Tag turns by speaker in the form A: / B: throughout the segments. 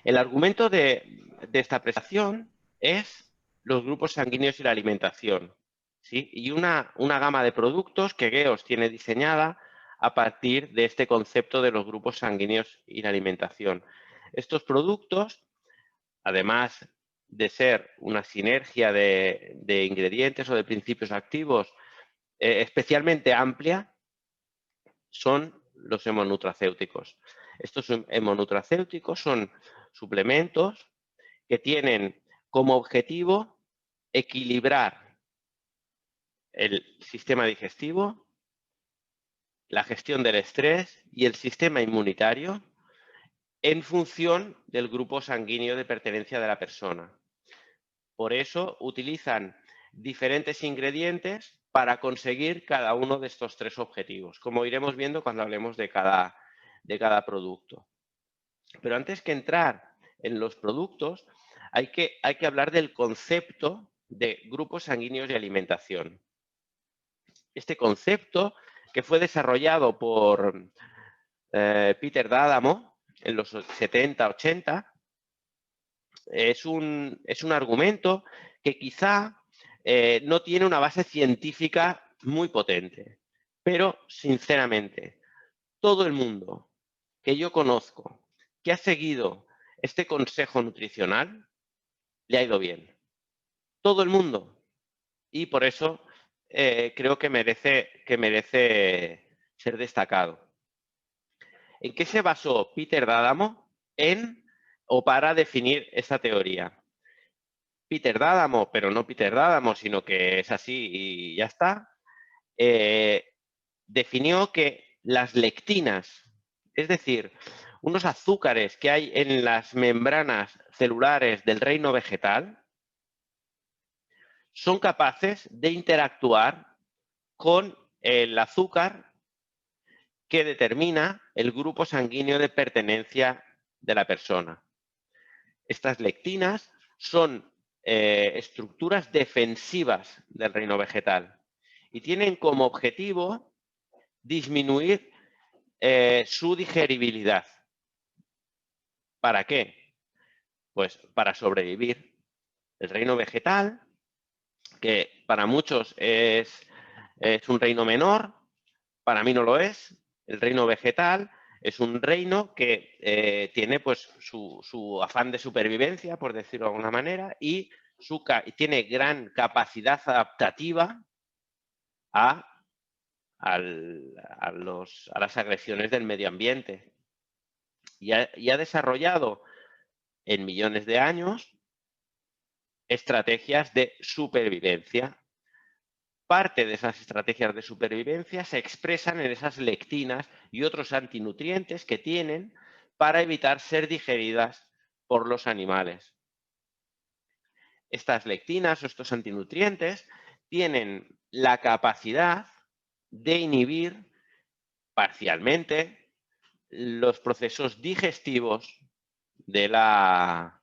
A: El argumento de esta presentación es los grupos sanguíneos y la alimentación, ¿sí? Y una gama de productos que GEOS tiene diseñada a partir de este concepto de los grupos sanguíneos y la alimentación. Estos productos, además de ser una sinergia de ingredientes o de principios activos especialmente amplia, son los hemonutracéuticos. Estos hemonutracéuticos son suplementos que tienen como objetivo equilibrar el sistema digestivo, la gestión del estrés y el sistema inmunitario en función del grupo sanguíneo de pertenencia de la persona. Por eso utilizan diferentes ingredientes para conseguir cada uno de estos tres objetivos, como iremos viendo cuando hablemos de cada producto. Pero antes que entrar en los productos, hay que hablar del concepto de grupos sanguíneos de alimentación. Este concepto, que fue desarrollado por Peter D'Adamo en los 70-80, es un argumento que quizá no tiene una base científica muy potente, pero sinceramente, todo el mundo que yo conozco que ha seguido este consejo nutricional le ha ido bien. Todo el mundo. Y por eso creo que merece ser destacado. ¿En qué se basó Peter D'Adamo para definir esta teoría? Peter D'Adamo, pero no Peter D'Adamo, sino que es así y ya está, definió que las lectinas, es decir, unos azúcares que hay en las membranas celulares del reino vegetal, son capaces de interactuar con el azúcar que determina el grupo sanguíneo de pertenencia de la persona. Estas lectinas son estructuras defensivas del reino vegetal y tienen como objetivo disminuir su digeribilidad. ¿Para qué? Pues para sobrevivir. El reino vegetal, que para muchos es un reino menor, para mí no lo es. El reino vegetal es un reino que tiene pues su afán de supervivencia, por decirlo de alguna manera, y tiene gran capacidad adaptativa a las agresiones del medio ambiente. Y ha desarrollado en millones de años estrategias de supervivencia. Parte de esas estrategias de supervivencia se expresan en esas lectinas y otros antinutrientes que tienen para evitar ser digeridas por los animales. Estas lectinas o estos antinutrientes tienen la capacidad de inhibir parcialmente los procesos digestivos de la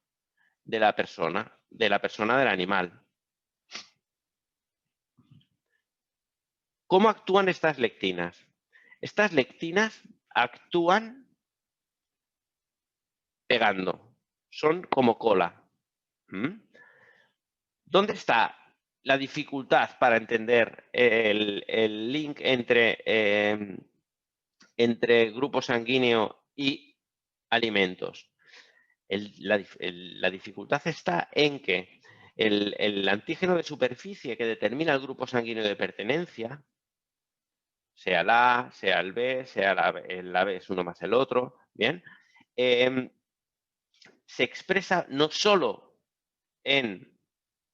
A: persona, del animal. ¿Cómo actúan estas lectinas? Estas lectinas actúan pegando, son como cola. ¿Dónde está la dificultad para entender el link entre grupo sanguíneo y alimentos? La dificultad está en que el antígeno de superficie que determina el grupo sanguíneo de pertenencia, sea el A, sea el B, sea el AB es uno más el otro, ¿bien? Se expresa no solo en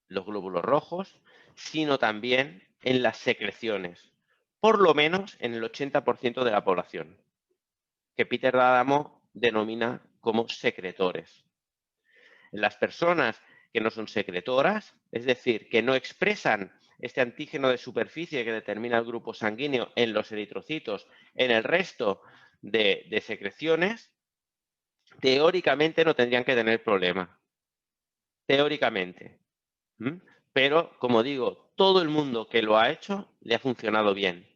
A: los glóbulos rojos, sino también en las secreciones, por lo menos en el 80% de la población, que Peter D'Adamo denomina como secretores. En las personas que no son secretoras, es decir, que no expresan este antígeno de superficie que determina el grupo sanguíneo en los eritrocitos, en el resto de secreciones, teóricamente no tendrían que tener problema. Teóricamente. Pero, como digo, todo el mundo que lo ha hecho le ha funcionado bien.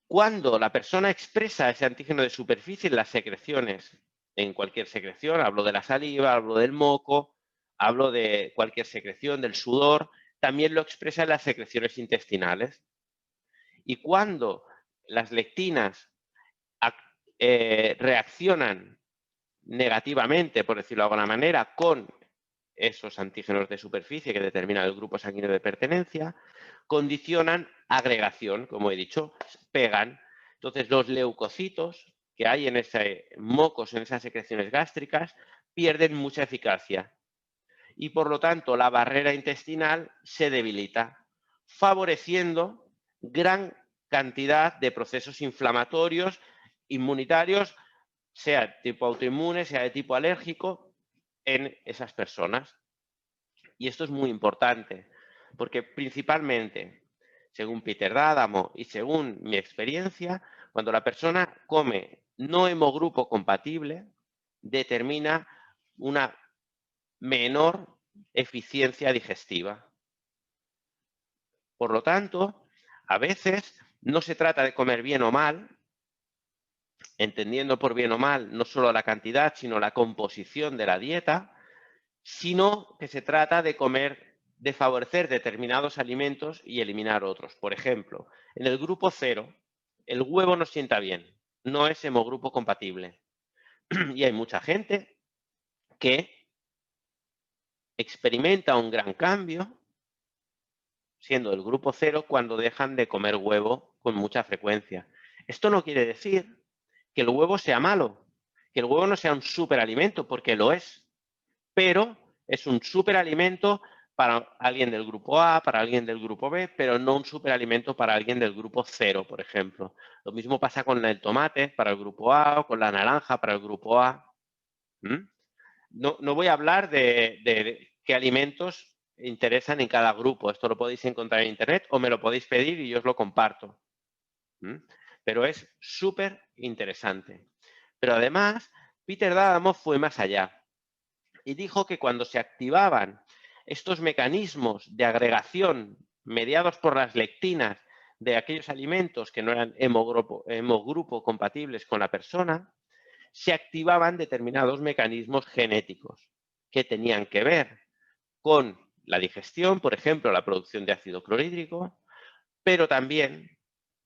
A: Cuando la persona expresa ese antígeno de superficie en las secreciones en cualquier secreción, hablo de la saliva, hablo del moco, hablo de cualquier secreción, del sudor, también lo expresa en las secreciones intestinales. Y cuando las lectinas reaccionan negativamente, por decirlo de alguna manera, con esos antígenos de superficie que determinan el grupo sanguíneo de pertenencia, condicionan agregación, como he dicho, pegan. Entonces, los leucocitos que hay en ese mocos, en esas secreciones gástricas, pierden mucha eficacia. Y, por lo tanto, la barrera intestinal se debilita, favoreciendo gran cantidad de procesos inflamatorios, inmunitarios, sea de tipo autoinmune, sea de tipo alérgico, en esas personas. Y esto es muy importante, porque principalmente, según Peter D'Adamo y según mi experiencia, cuando la persona come no hemogrupo compatible, determina una menor eficiencia digestiva. Por lo tanto, a veces no se trata de comer bien o mal, entendiendo por bien o mal no solo la cantidad, sino la composición de la dieta, sino que se trata de comer, de favorecer determinados alimentos y eliminar otros. Por ejemplo, en el grupo 0, el huevo no sienta bien, no es hemogrupo compatible. Y hay mucha gente que experimenta un gran cambio siendo el grupo 0 cuando dejan de comer huevo con mucha frecuencia. Esto no quiere decir que el huevo sea malo, que el huevo no sea un superalimento, porque lo es, pero es un superalimento para alguien del grupo A, para alguien del grupo B, pero no un superalimento para alguien del grupo 0, por ejemplo. Lo mismo pasa con el tomate para el grupo A o con la naranja para el grupo A. No voy a hablar de qué alimentos interesan en cada grupo. Esto lo podéis encontrar en internet o me lo podéis pedir y yo os lo comparto. Pero es súper interesante. Pero además, Peter D'Adamo fue más allá y dijo que cuando se activaban estos mecanismos de agregación mediados por las lectinas de aquellos alimentos que no eran hemogrupo compatibles con la persona, se activaban determinados mecanismos genéticos que tenían que ver con la digestión, por ejemplo, la producción de ácido clorhídrico, pero también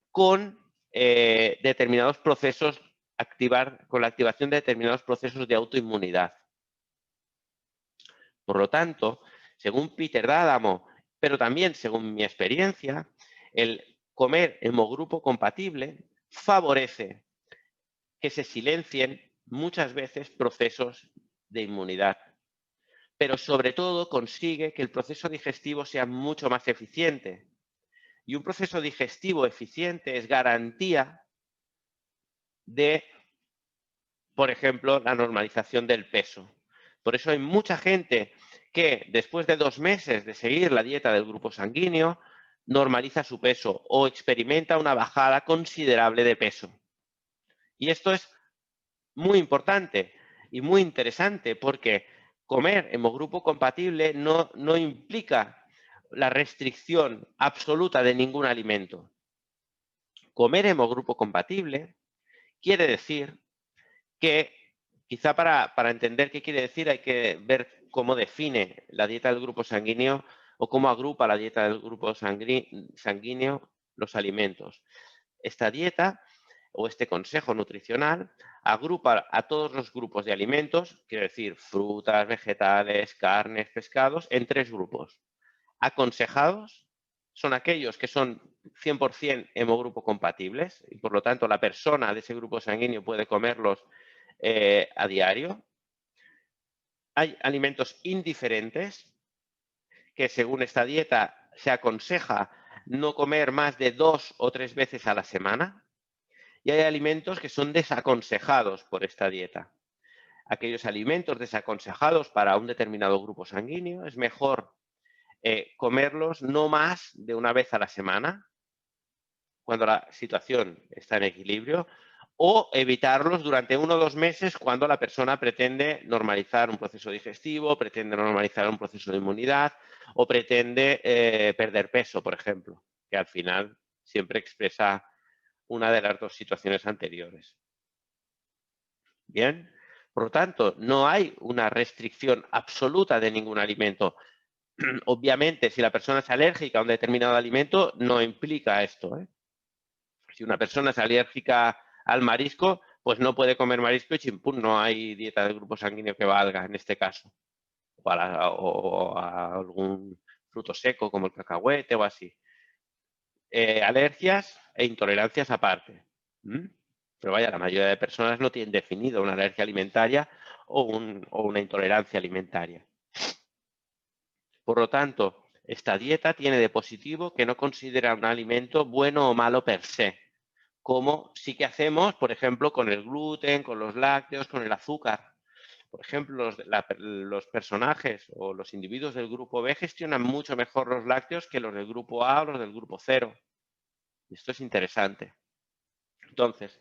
A: con determinados procesos, con la activación de determinados procesos de autoinmunidad. Por lo tanto, según Peter D'Adamo, pero también según mi experiencia, el comer hemogrupo compatible favorece que se silencien muchas veces procesos de inmunidad, pero sobre todo consigue que el proceso digestivo sea mucho más eficiente. Y un proceso digestivo eficiente es garantía de, por ejemplo, la normalización del peso. Por eso hay mucha gente que después de 2 meses de seguir la dieta del grupo sanguíneo, normaliza su peso o experimenta una bajada considerable de peso. Y esto es muy importante y muy interesante porque comer hemogrupo compatible no implica la restricción absoluta de ningún alimento. Comer hemogrupo compatible quiere decir que, quizá para entender qué quiere decir, hay que ver cómo define la dieta del grupo sanguíneo o cómo agrupa la dieta del grupo sanguíneo los alimentos. Esta dieta o este consejo nutricional agrupa a todos los grupos de alimentos, quiero decir, frutas, vegetales, carnes, pescados, en 3 grupos. Aconsejados son aquellos que son 100% hemogrupo compatibles y por lo tanto la persona de ese grupo sanguíneo puede comerlos a diario. Hay alimentos indiferentes que según esta dieta se aconseja no comer más de 2 o 3 veces a la semana. Y hay alimentos que son desaconsejados por esta dieta. Aquellos alimentos desaconsejados para un determinado grupo sanguíneo es mejor comerlos no más de una vez a la semana, cuando la situación está en equilibrio, o evitarlos durante 1 o 2 meses cuando la persona pretende normalizar un proceso digestivo, pretende normalizar un proceso de inmunidad o pretende perder peso, por ejemplo, que al final siempre expresa una de las 2 situaciones anteriores. Bien, Por lo tanto, no hay una restricción absoluta de ningún alimento. Obviamente, si la persona es alérgica a un determinado alimento, no implica esto, ¿eh? Si una persona es alérgica al marisco, pues no puede comer marisco y chimpún, no hay dieta del grupo sanguíneo que valga en este caso. O a algún fruto seco como el cacahuete o así. Alergias e intolerancias aparte. Pero vaya, la mayoría de personas no tienen definido una alergia alimentaria o una intolerancia alimentaria. Por lo tanto, esta dieta tiene de positivo que no considera un alimento bueno o malo per se, como sí que hacemos, por ejemplo, con el gluten, con los lácteos, con el azúcar. Por ejemplo, los personajes o los individuos del grupo B gestionan mucho mejor los lácteos que los del grupo A o los del grupo 0. Esto es interesante. Entonces,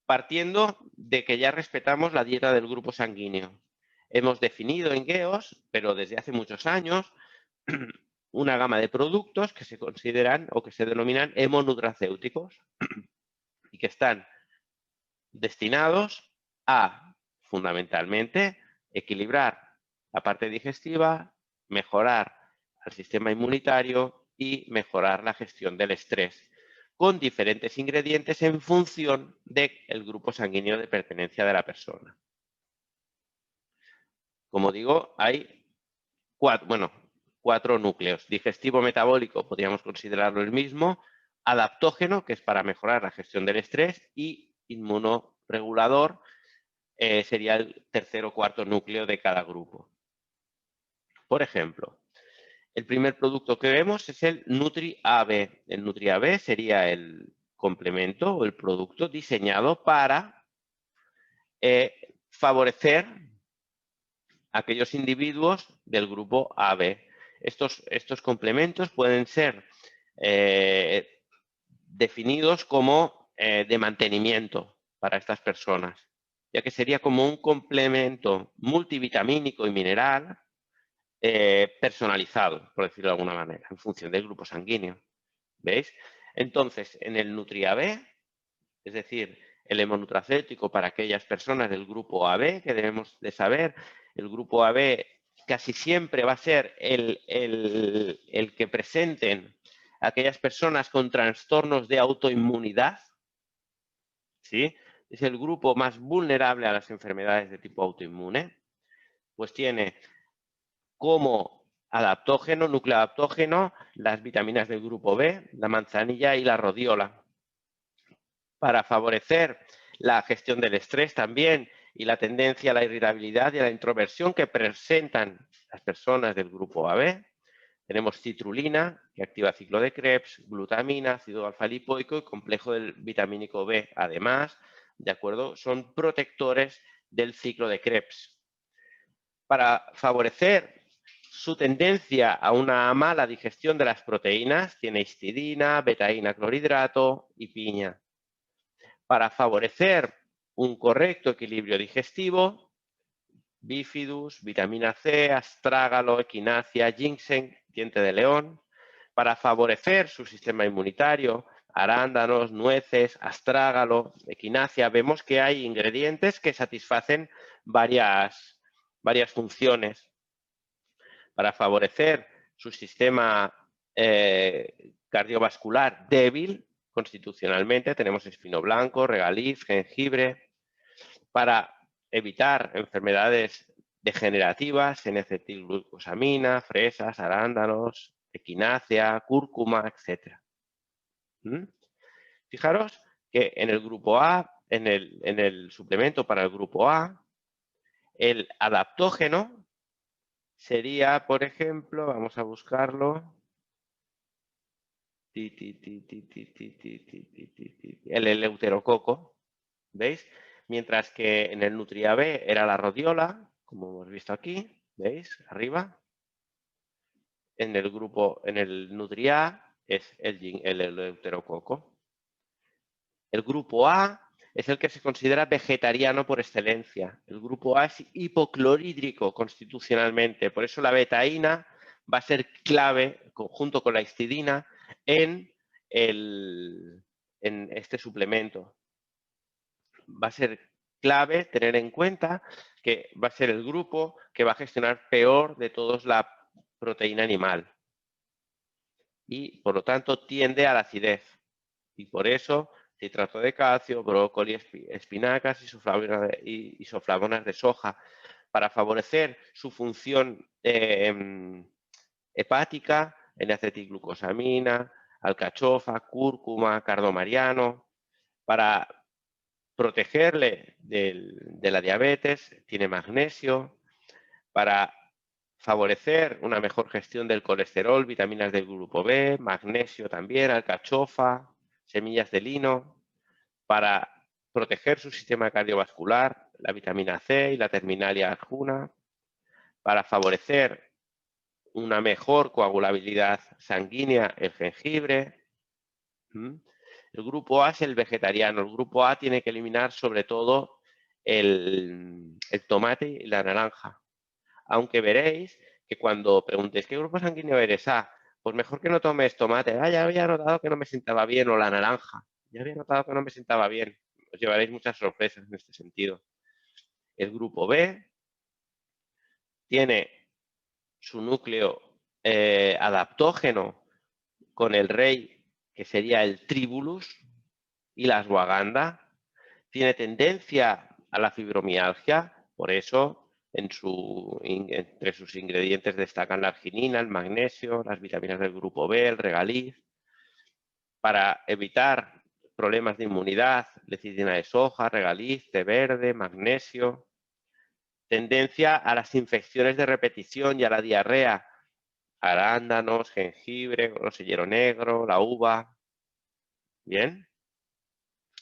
A: partiendo de que ya respetamos la dieta del grupo sanguíneo, hemos definido en GEOS, pero desde hace muchos años, una gama de productos que se consideran o que se denominan hemonutracéuticos y que están destinados a, fundamentalmente, equilibrar la parte digestiva, mejorar el sistema inmunitario y mejorar la gestión del estrés, con diferentes ingredientes en función del grupo sanguíneo de pertenencia de la persona. Como digo, hay cuatro núcleos. Digestivo metabólico, podríamos considerarlo el mismo. Adaptógeno, que es para mejorar la gestión del estrés. Y inmunoregulador, sería el tercer o cuarto núcleo de cada grupo. Por ejemplo, el primer producto que vemos es el Nutri-AB. El Nutri-AB sería el complemento o el producto diseñado para favorecer a aquellos individuos del grupo AB. Estos complementos pueden ser definidos como de mantenimiento para estas personas, ya que sería como un complemento multivitamínico y mineral personalizado, por decirlo de alguna manera, en función del grupo sanguíneo. ¿Veis? Entonces, en el Nutri-AB, es decir, el hemonutracéutico para aquellas personas del grupo AB, que debemos de saber, el grupo AB casi siempre va a ser el que presenten aquellas personas con trastornos de autoinmunidad, ¿sí? Es el grupo más vulnerable a las enfermedades de tipo autoinmune, pues tiene como adaptógeno, núcleo adaptógeno, las vitaminas del grupo B, la manzanilla y la rodiola. Para favorecer la gestión del estrés también y la tendencia a la irritabilidad y a la introversión que presentan las personas del grupo AB. Tenemos citrulina, que activa el ciclo de Krebs, glutamina, ácido alfa-lipoico y complejo del vitamínico B. Además, ¿de acuerdo? Son protectores del ciclo de Krebs. Para favorecer su tendencia a una mala digestión de las proteínas, tiene histidina, betaína clorhidrato y piña. Para favorecer un correcto equilibrio digestivo, bífidus, vitamina C, astrágalo, equinacia, ginseng, diente de león. Para favorecer su sistema inmunitario, arándanos, nueces, astrágalo, equinacia. Vemos que hay ingredientes que satisfacen varias funciones. Para favorecer su sistema cardiovascular débil, constitucionalmente, tenemos espino blanco, regaliz, jengibre. Para evitar enfermedades degenerativas, N-acetilglucosamina, fresas, arándanos, equinácea, cúrcuma, etc. Fijaros que en el grupo A, en el suplemento para el grupo A, el adaptógeno sería, por ejemplo, vamos a buscarlo, el eleuterococo, ¿veis? Mientras que en el Nutri-AB era la rodiola, como hemos visto aquí, ¿veis? Arriba. En el Nutri-A es el eleuterococo. El grupo A es el que se considera vegetariano por excelencia. El grupo A es hipoclorhídrico constitucionalmente. Por eso la betaína va a ser clave, junto con la histidina, en este suplemento. Va a ser clave tener en cuenta que va a ser el grupo que va a gestionar peor de todos la proteína animal. Y, por lo tanto, tiende a la acidez. Y por eso, citrato de calcio, brócoli, espinacas, isoflavonas de soja, para favorecer su función hepática, N-acetilglucosamina, alcachofa, cúrcuma, cardomariano, para protegerle de la diabetes, tiene magnesio, para favorecer una mejor gestión del colesterol, vitaminas del grupo B, magnesio también, alcachofa, semillas de lino, para proteger su sistema cardiovascular, la vitamina C y la terminalia arjuna, para favorecer una mejor coagulabilidad sanguínea, el jengibre. El grupo A es el vegetariano. El grupo A tiene que eliminar sobre todo el tomate y la naranja. Aunque veréis que cuando preguntéis ¿qué grupo sanguíneo eres? Pues mejor que no tomes tomate. Ya había notado que no me sentaba bien. O la naranja. Ya había notado que no me sentaba bien. Os llevaréis muchas sorpresas en este sentido. El grupo B tiene su núcleo adaptógeno con el rey, que sería el tribulus, y la ashwagandha. Tiene tendencia a la fibromialgia, por eso entre sus ingredientes destacan la arginina, el magnesio, las vitaminas del grupo B, el regaliz. Para evitar problemas de inmunidad, lecitina de soja, regaliz, té verde, magnesio. Tendencia a las infecciones de repetición y a la diarrea, arándanos, jengibre, grosellero negro, la uva. Bien.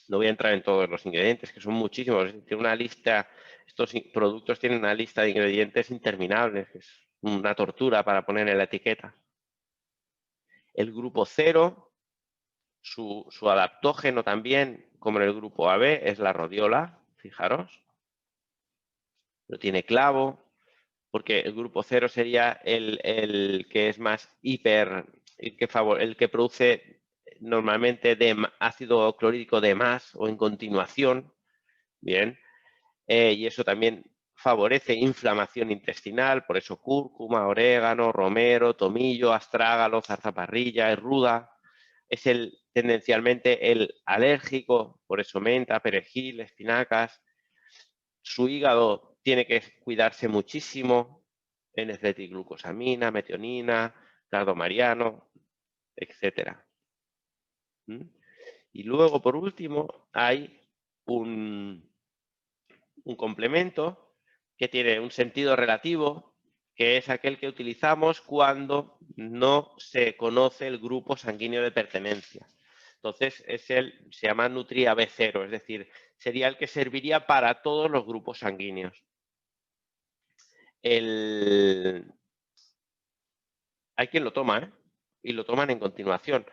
A: No voy a entrar en todos los ingredientes, que son muchísimos. Tiene una lista, estos productos tienen una lista de ingredientes interminables, que es una tortura para poner en la etiqueta. El grupo 0, su adaptógeno también, como en el grupo AB, es la rodiola, fijaros. No tiene clavo, porque el grupo 0 sería el que es más el que produce normalmente ácido clorhídrico de más o en continuación. Bien. Y eso también favorece inflamación intestinal, por eso cúrcuma, orégano, romero, tomillo, astrágalo, zarzaparrilla, ruda. Es tendencialmente el alérgico, por eso menta, perejil, espinacas. Su hígado tiene que cuidarse muchísimo, N-acetilglucosamina, metionina, cardomariano, etc. Y luego, por último, hay un complemento que tiene un sentido relativo, que es aquel que utilizamos cuando no se conoce el grupo sanguíneo de pertenencia. Entonces, se llama Nutria B0, es decir, sería el que serviría para todos los grupos sanguíneos. Hay quien lo toma, y lo toman en continuación,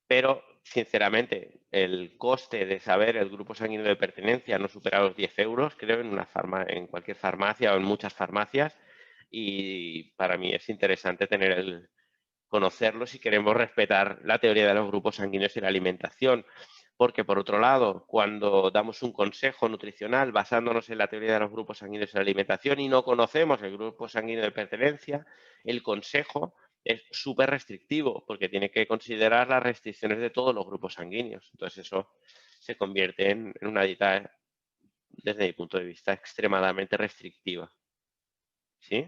A: pero sinceramente el coste de saber el grupo sanguíneo de pertenencia no supera los 10 euros, creo, en cualquier farmacia o en muchas farmacias, y para mí es interesante conocerlo si queremos respetar la teoría de los grupos sanguíneos y la alimentación. Porque, por otro lado, cuando damos un consejo nutricional basándonos en la teoría de los grupos sanguíneos y la alimentación y no conocemos el grupo sanguíneo de pertenencia, el consejo es súper restrictivo porque tiene que considerar las restricciones de todos los grupos sanguíneos. Entonces, eso se convierte en una dieta, desde mi punto de vista, extremadamente restrictiva. ¿Sí?